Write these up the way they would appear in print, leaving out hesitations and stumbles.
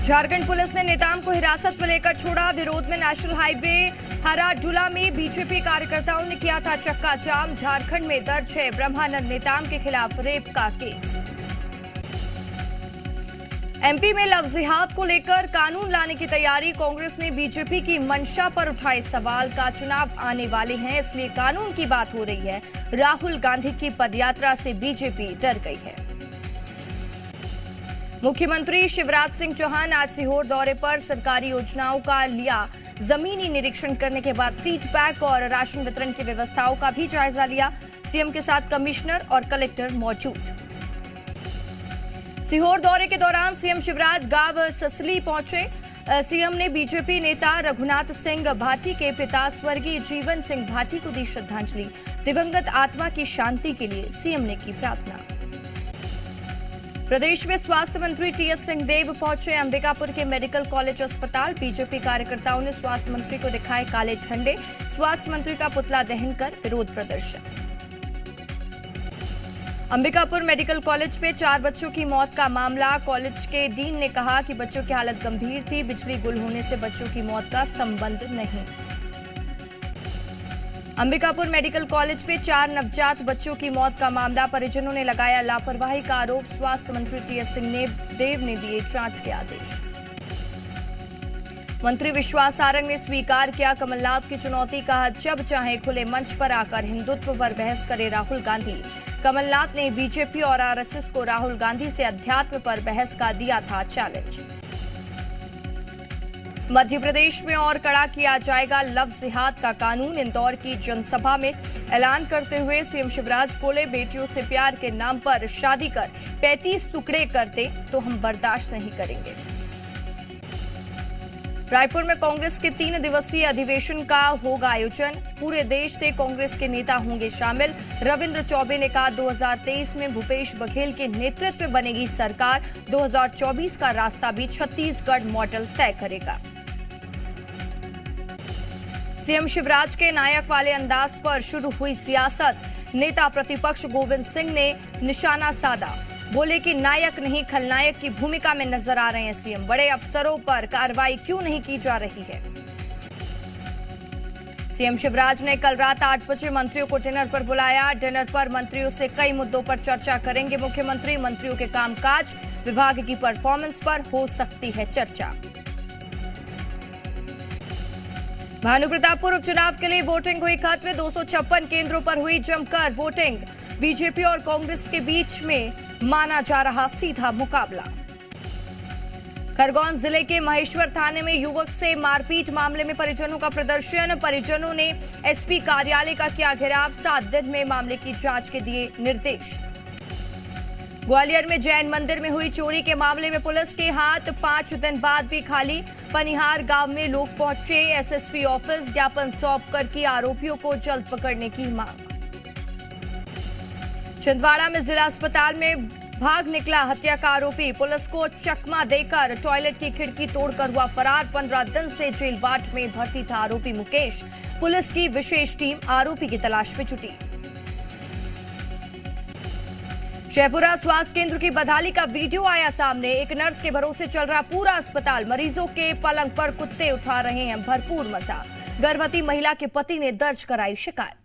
Jharkhand police ने नेताम को हिरासत में लेकर छोड़ा। विरोध में नेशनल हाईवे हराडुला में बीजेपी कार्यकर्ताओं ने किया था चक्का जाम। झारखंड में दर्ज है ब्रह्मानंद नेताम के खिलाफ रेप का केस। एमपी में लव जिहाद को लेकर कानून लाने की तैयारी। कांग्रेस ने बीजेपी की मंशा पर उठाए सवाल का चुनाव आने वाले हैं, इसलिए कानून की बात हो रही है। राहुल गांधी की पदयात्रा से बीजेपी डर गई है। मुख्यमंत्री शिवराज सिंह चौहान आज सीहोर दौरे पर सरकारी योजनाओं का लिया जमीनी निरीक्षण करने के बाद फीडबैक और राशन वितरण की व्यवस्थाओं का भी जायजा लिया। सीएम के साथ कमिश्नर और कलेक्टर मौजूद। सीहोर दौरे के दौरान सीएम शिवराज गांव ससली पहुंचे। सीएम ने बीजेपी नेता रघुनाथ सिंह भाटी के पिता स्वर्गीय जीवन सिंह भाटी को दी श्रद्धांजलि। दिवंगत आत्मा की शांति के लिए सीएम ने की प्रार्थना। प्रदेश में स्वास्थ्य मंत्री टीएस सिंहदेव पहुंचे अंबिकापुर के मेडिकल कॉलेज अस्पताल। बीजेपी कार्यकर्ताओं ने स्वास्थ्य मंत्री को दिखाए काले झंडे। स्वास्थ्य मंत्री का पुतला दहन कर विरोध प्रदर्शन। अंबिकापुर मेडिकल कॉलेज में 4 बच्चों की मौत का मामला। कॉलेज के डीन ने कहा कि बच्चों की हालत गंभीर थी। बिजली गुल होने से बच्चों की मौत का संबंध नहीं। अंबिकापुर मेडिकल कॉलेज में 4 नवजात बच्चों की मौत का मामला। परिजनों ने लगाया लापरवाही का आरोप। स्वास्थ्य मंत्री टीएस सिंहदेव ने दिए जांच के आदेश। मंत्री विश्वास सारंग ने स्वीकार किया कमलनाथ की चुनौती। कहा जब चाहे खुले मंच पर आकर हिंदुत्व पर बहस करे राहुल गांधी। कमलनाथ ने बीजेपी और आरएसएस को राहुल गांधी से अध्यात्म पर बहस का दिया था चैलेंज। मध्य प्रदेश में और कड़ा किया जाएगा लव जिहाद का कानून। इंदौर की जनसभा में ऐलान करते हुए सीएम शिवराज बोले, बेटियों से प्यार के नाम पर शादी कर 35 टुकड़े करते तो हम बर्दाश्त नहीं करेंगे। रायपुर में कांग्रेस के 3 दिवसीय अधिवेशन का होगा आयोजन। पूरे देश से कांग्रेस के नेता होंगे शामिल। रविंद्र चौबे ने कहा 2023 में भूपेश बघेल के नेतृत्व में बनेगी सरकार। 2024 का रास्ता भी छत्तीसगढ़ मॉडल तय करेगा। सीएम शिवराज के नायक वाले अंदाज पर शुरू हुई सियासत। नेता प्रतिपक्ष गोविंद सिंह ने निशाना साधा। बोले कि नायक नहीं खलनायक की भूमिका में नजर आ रहे हैं सीएम। बड़े अफसरों पर कार्रवाई क्यों नहीं की जा रही है। सीएम शिवराज ने कल रात 8 बजे मंत्रियों को डिनर पर बुलाया। डिनर पर मंत्रियों से कई मुद्दों पर चर्चा करेंगे मुख्यमंत्री। मंत्रियों के कामकाज, विभाग की परफॉर्मेंस पर हो सकती है चर्चा। भानुप्रतापपुर उपचुनाव के लिए वोटिंग हुई खत्म। 256 केंद्रों पर हुई जमकर वोटिंग। बीजेपी और कांग्रेस के बीच में माना जा रहा सीधा मुकाबला। खरगोन जिले के महेश्वर थाने में युवक से मारपीट मामले में परिजनों का प्रदर्शन। परिजनों ने एसपी कार्यालय का किया घेराव। 7 दिन में मामले की जांच के दिए निर्देश। ग्वालियर में जैन मंदिर में हुई चोरी के मामले में पुलिस के हाथ 5 दिन बाद भी खाली। पनिहार गांव में लोग पहुंचे एसएसपी ऑफिस। ज्ञापन सौंपकर की आरोपियों को जल्द पकड़ने की मांग। छिंदवाड़ा में जिला अस्पताल में भाग निकला हत्या का आरोपी। पुलिस को चकमा देकर टॉयलेट की खिड़की तोड़कर हुआ फरार। 15 दिन से जेल वार्ड में भर्ती था आरोपी मुकेश। पुलिस की विशेष टीम आरोपी की तलाश में जुटी। जयपुरा स्वास्थ्य केंद्र की बदहाली का वीडियो आया सामने। एक नर्स के भरोसे चल रहा पूरा अस्पताल। मरीजों के पलंग पर कुत्ते उठा रहे हैं भरपूर मजा। गर्भवती महिला के पति ने दर्ज कराई शिकायत।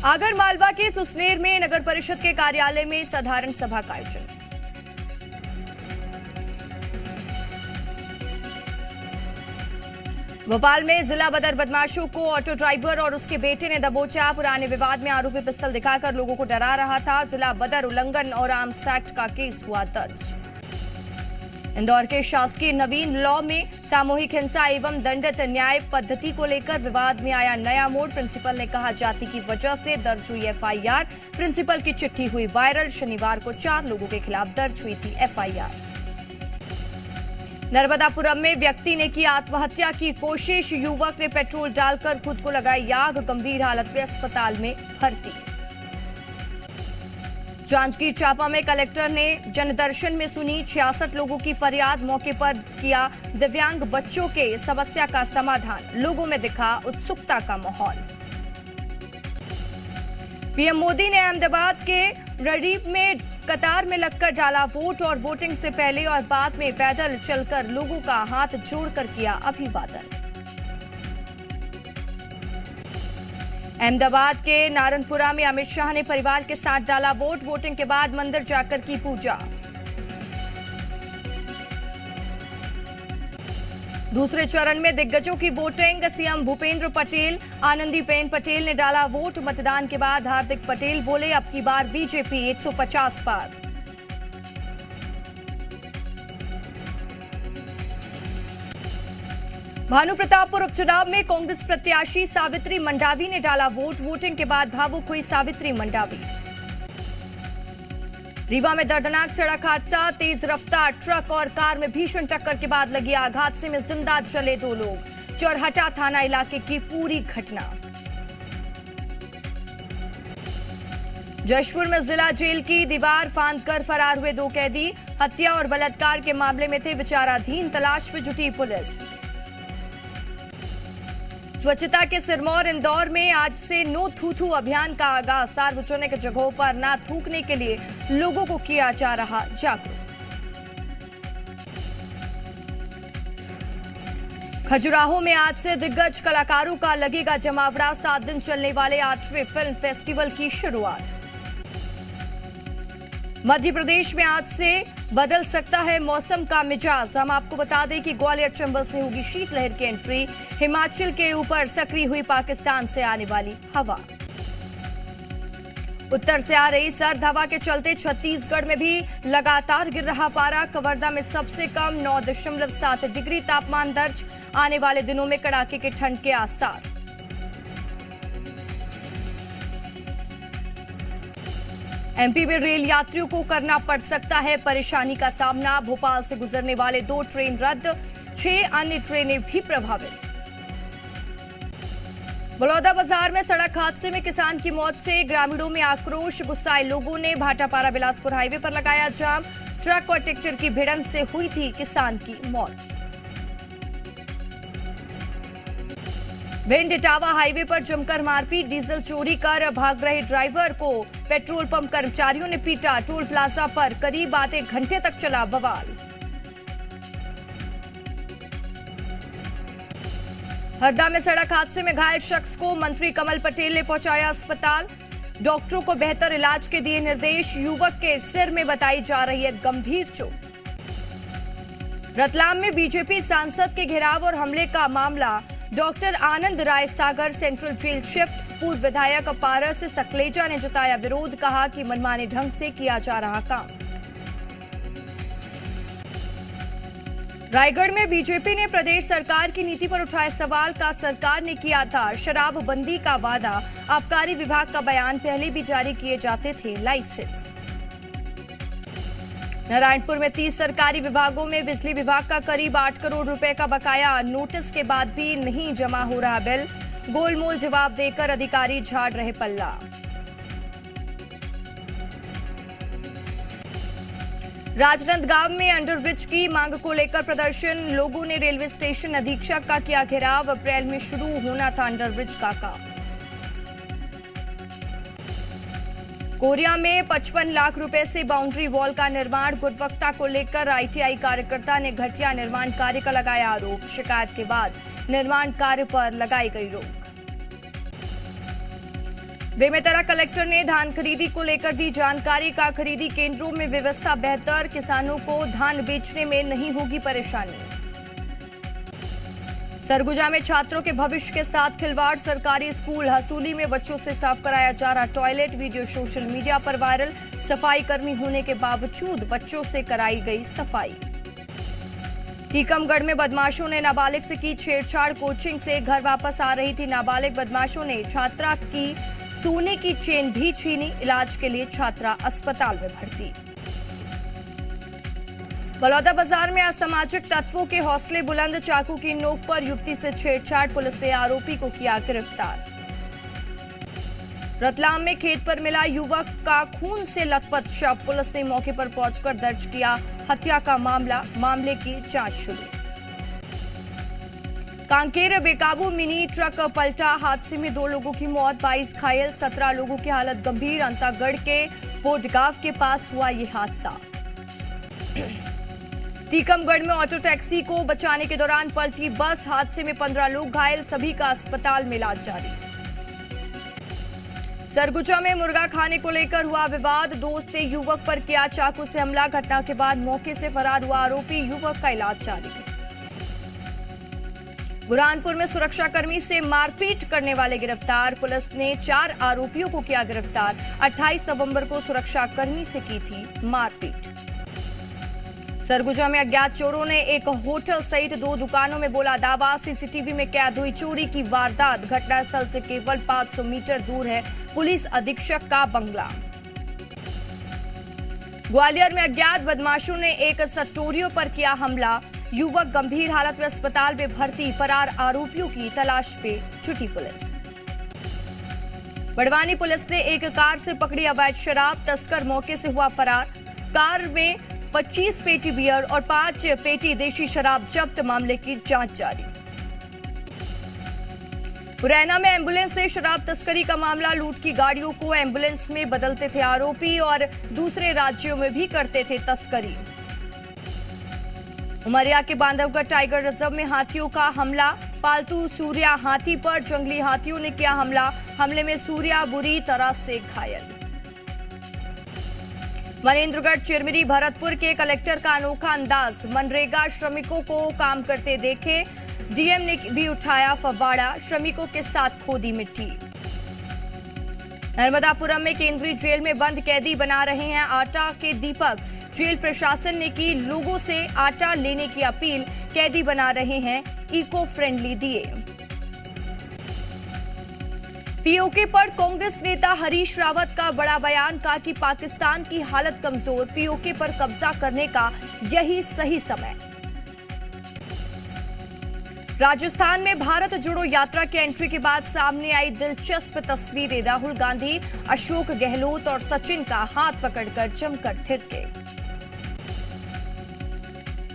आगर मालवा के सुसनेर में नगर परिषद के कार्यालय में साधारण सभा का आयोजन। भोपाल में जिला बदर बदमाशों को ऑटो ड्राइवर और उसके बेटे ने दबोचा। पुराने विवाद में आरोपी पिस्तौल दिखाकर लोगों को डरा रहा था। जिला बदर उल्लंघन और आर्म्स एक्ट का केस हुआ दर्ज। इंदौर के शासकीय नवीन लॉ में सामूहिक हिंसा एवं दंडित न्याय पद्धति को लेकर विवाद में आया नया मोड़। प्रिंसिपल ने कहा जाति की वजह से दर्ज हुई एफआईआर। प्रिंसिपल की चिट्ठी हुई वायरल। शनिवार को 4 लोगों के खिलाफ दर्ज हुई थी एफआईआर। नर्मदापुरम में व्यक्ति ने की आत्महत्या की कोशिश। युवक ने पेट्रोल डालकर खुद को लगाई आग। गंभीर हालत में अस्पताल में भर्ती। जांजगीर चांपा में कलेक्टर ने जनदर्शन में सुनी 66 लोगों की फरियाद। मौके पर किया दिव्यांग बच्चों के समस्या का समाधान। लोगों में दिखा उत्सुकता का माहौल। पीएम मोदी ने अहमदाबाद के रडीप में कतार में लगकर डाला वोट और वोटिंग से पहले और बाद में पैदल चलकर लोगों का हाथ जोड़कर किया अभिवादन। अहमदाबाद के नारनपुरा में अमित शाह ने परिवार के साथ डाला वोट, वोटिंग के बाद मंदिर जाकर की पूजा। दूसरे चरण में दिग्गजों की वोटिंग, सीएम भूपेंद्र पटेल, आनंदीबेन पटेल ने डाला वोट। मतदान के बाद हार्दिक पटेल बोले, अब की बार बीजेपी 150 पार। भानुप्रतापपुर उपचुनाव में कांग्रेस प्रत्याशी सावित्री मंडावी ने डाला वोट, वोटिंग के बाद भावुक हुई सावित्री मंडावी। रीवा में दर्दनाक सड़क हादसा, तेज रफ्तार ट्रक और कार में भीषण टक्कर के बाद लगी आग, हादसे में जिंदा जले 2 लोग। चौरहटा थाना इलाके की पूरी घटना। जशपुर में जिला जेल की दीवार फांदकर फरार हुए 2 कैदी, हत्या और बलात्कार के मामले में थे विचाराधीन, तलाश में जुटी पुलिस। स्वच्छता के सिरमौर इंदौर में आज से नो थूथू अभियान का आगाज, सार्वजनिक जगहों पर ना थूकने के लिए लोगों को किया जा रहा जागरूक। खजुराहो में आज से दिग्गज कलाकारों का लगेगा जमावड़ा, 7 दिन चलने वाले 8वें फिल्म फेस्टिवल की शुरुआत। मध्य प्रदेश में आज से बदल सकता है मौसम का मिजाज, हम आपको बता दें कि ग्वालियर चंबल से होगी शीतलहर की एंट्री, हिमाचल के ऊपर सक्रिय हुई पाकिस्तान से आने वाली हवा। उत्तर से आ रही सर्द हवा के चलते छत्तीसगढ़ में भी लगातार गिर रहा पारा, कवर्धा में सबसे कम 9.7 डिग्री तापमान दर्ज, आने वाले दिनों में कड़ाके की ठंड के आसार। एमपी में रेल यात्रियों को करना पड़ सकता है परेशानी का सामना, भोपाल से गुजरने वाले 2 ट्रेन रद्द, 6 अन्य ट्रेनें भी प्रभावित। बलौदाबाजार में सड़क हादसे में किसान की मौत से ग्रामीणों में आक्रोश, गुस्साए लोगों ने भाटापारा बिलासपुर हाईवे पर लगाया जाम, ट्रक और ट्रैक्टर की भिड़ंत से हुई थी किसान की मौत। भिंड इटावा हाईवे पर जमकर मारपीट, डीजल चोरी कर भाग रहे ड्राइवर को पेट्रोल पंप कर्मचारियों ने पीटा, टोल प्लाजा पर करीब आधे घंटे तक चला बवाल। हरदा में सड़क हादसे में घायल शख्स को मंत्री कमल पटेल ने पहुंचाया अस्पताल, डॉक्टरों को बेहतर इलाज के दिए निर्देश, युवक के सिर में बताई जा रही है गंभीर चोट। रतलाम में बीजेपी सांसद के घेराव और हमले का मामला, डॉक्टर आनंद राय सागर सेंट्रल जेल शिफ्ट, पूर्व विधायक पारस सकलेजा ने जताया विरोध, कहा कि मनमाने ढंग से किया जा रहा काम। रायगढ़ में बीजेपी ने प्रदेश सरकार की नीति पर उठाए सवाल, का सरकार ने किया था शराबबंदी का वादा, आबकारी विभाग का बयान, पहले भी जारी किए जाते थे लाइसेंस। नारायणपुर में 30 सरकारी विभागों में बिजली विभाग का करीब 8 करोड़ रुपए का बकाया, नोटिस के बाद भी नहीं जमा हो रहा बिल, गोलमोल जवाब देकर अधिकारी झाड़ रहे पल्ला। राजनांदगांव में अंडरब्रिज की मांग को लेकर प्रदर्शन, लोगों ने रेलवे स्टेशन अधीक्षक का किया घेराव, अप्रैल में शुरू होना था अंडरब्रिज का काम। कोरिया में 55 लाख रुपए से बाउंड्री वॉल का निर्माण, गुणवत्ता को लेकर आईटीआई कार्यकर्ता ने घटिया निर्माण कार्य का लगाया आरोप, शिकायत के बाद निर्माण कार्य पर लगाई गई रोक। बेमेतरा कलेक्टर ने धान खरीदी को लेकर दी जानकारी, का खरीदी केंद्रों में व्यवस्था बेहतर, किसानों को धान बेचने में नहीं होगी परेशानी। सरगुजा में छात्रों के भविष्य के साथ खिलवाड़, सरकारी स्कूल हसूली में बच्चों से साफ कराया जा रहा टॉयलेट, वीडियो सोशल मीडिया पर वायरल, सफाई कर्मी होने के बावजूद बच्चों से कराई गई सफाई। टीकमगढ़ में बदमाशों ने नाबालिग से की छेड़छाड़, कोचिंग से घर वापस आ रही थी नाबालिग, बदमाशों ने छात्रा की सोने की चेन भी छीनी, इलाज के लिए छात्रा अस्पताल में भर्ती। बलौदाबाजार में असामाजिक तत्वों के हौसले बुलंद, चाकू की नोक पर युवती से छेड़छाड़, पुलिस ने आरोपी को किया गिरफ्तार। रतलाम में खेत पर मिला युवक का खून से लथपथ शव, पुलिस ने मौके पर पहुंचकर दर्ज किया हत्या का मामला, मामले की जांच शुरू। कांकेर बेकाबू मिनी ट्रक पलटा, हादसे में 2 लोगों की मौत, 22 घायल, 17 लोगों की हालत गंभीर। अंतागढ़ के पोटगांव के पास हुआ ये हादसा। टीकमगढ़ में ऑटो टैक्सी को बचाने के दौरान पलटी बस, हादसे में 15 लोग घायल, सभी का अस्पताल में इलाज जारी। सरगुजा में मुर्गा खाने को लेकर हुआ विवाद, दोस्त ने युवक पर किया चाकू से हमला, घटना के बाद मौके से फरार हुआ आरोपी, युवक का इलाज जारी। बुरहानपुर में सुरक्षाकर्मी से मारपीट करने वाले गिरफ्तार, पुलिस ने 4 आरोपियों को किया गिरफ्तार। 28 नवंबर को सुरक्षाकर्मी से की थी मारपीट। सरगुजा में अज्ञात चोरों ने एक होटल सहित 2 दुकानों में बोला दावा, सीसीटीवी में कैद हुई चोरी की वारदात, घटनास्थल से केवल 500 मीटर दूर है पुलिस अधीक्षक का बंगला। ग्वालियर में अज्ञात बदमाशों ने एक सटोरियों पर किया हमला, युवक गंभीर हालत में अस्पताल में भर्ती, फरार आरोपियों की तलाश पे जुटी पुलिस। बड़वानी पुलिस ने एक कार से पकड़ी अवैध शराब, तस्कर मौके से हुआ फरार। कार में 25 पेटी बियर और 5 पेटी देशी शराब जब्त, मामले की जांच जारी। मुरैना में एम्बुलेंस से शराब तस्करी का मामला, लूट की गाड़ियों को एम्बुलेंस में बदलते थे आरोपी और दूसरे राज्यों में भी करते थे तस्करी। उमरिया के बांधवगढ़ टाइगर रिजर्व में हाथियों का हमला, पालतू सूर्या हाथी पर जंगली हाथियों ने किया हमला, हमले में सूर्या बुरी तरह से घायल। मनेन्द्रगढ़ चिरमिरी भरतपुर के कलेक्टर का अनोखा अंदाज, मनरेगा श्रमिकों को काम करते देखे, डीएम ने भी उठाया फव्वाड़ा, श्रमिकों के साथ खोदी मिट्टी। नर्मदापुरम में केंद्रीय जेल में बंद कैदी बना रहे हैं आटा के दीपक, जेल प्रशासन ने की लोगों से आटा लेने की अपील, कैदी बना रहे हैं इको फ्रेंडली दिए। पीओके पर कांग्रेस नेता हरीश रावत का बड़ा बयान, कहा कि पाकिस्तान की हालत कमजोर, पीओके पर कब्जा करने का यही सही समय। राजस्थान में भारत जोड़ो यात्रा की एंट्री के बाद सामने आई दिलचस्प तस्वीरें, राहुल गांधी, अशोक गहलोत और सचिन का हाथ पकड़कर जमकर थिरके।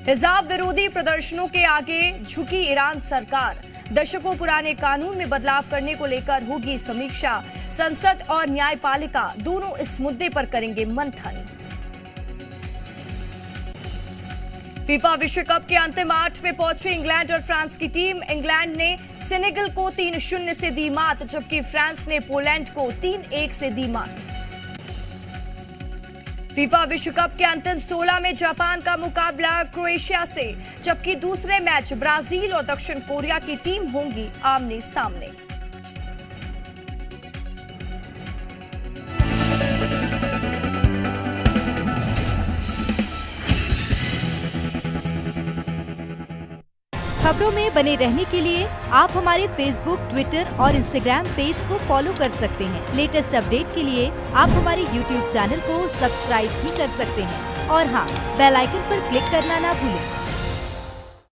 हिजाब विरोधी प्रदर्शनों के आगे झुकी ईरान सरकार, दशकों पुराने कानून में बदलाव करने को लेकर होगी समीक्षा, संसद और न्यायपालिका दोनों इस मुद्दे पर करेंगे मंथन। फीफा विश्व कप के अंतिम 8 में पहुंची इंग्लैंड और फ्रांस की टीम, इंग्लैंड ने सेनेगल को 3-0 से दी मात, जबकि फ्रांस ने पोलैंड को 3-1 से दी मात। फीफा विश्व कप के अंतिम 16 में जापान का मुकाबला क्रोएशिया से, जबकि दूसरे मैच ब्राजील और दक्षिण कोरिया की टीम होंगी आमने सामने। खबरों में बने रहने के लिए आप हमारे फेसबुक, ट्विटर और इंस्टाग्राम पेज को फॉलो कर सकते हैं। लेटेस्ट अपडेट के लिए आप हमारे यूट्यूब चैनल को सब्सक्राइब भी कर सकते हैं और हाँ, बेल आइकन पर क्लिक करना ना भूलें।